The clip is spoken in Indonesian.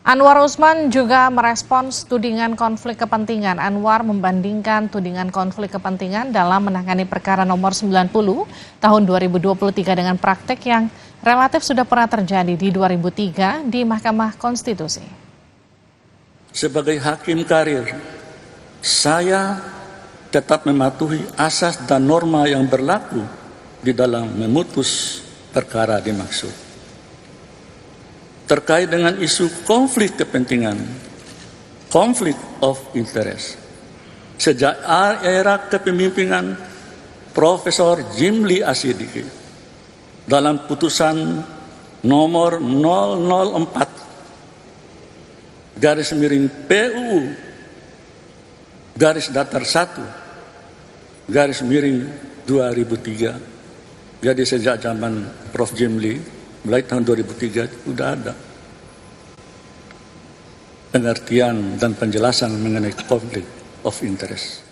Anwar Usman juga merespons tudingan konflik kepentingan. Anwar membandingkan tudingan konflik kepentingan dalam menangani perkara nomor 90 tahun 2023 dengan praktek yang relatif sudah pernah terjadi di 2003 di Mahkamah Konstitusi. Sebagai hakim karir, saya tetap mematuhi asas dan norma yang berlaku di dalam memutus perkara dimaksud. Terkait dengan isu konflik kepentingan, konflik of interest. Sejak era kepemimpinan Profesor Jimli Asidiki dalam putusan nomor 004 garis miring PUU garis datar 1 garis miring 2003. Jadi sejak zaman Prof. Jimli mulai tahun 2003 sudah ada pengertian dan penjelasan mengenai konflik of interest.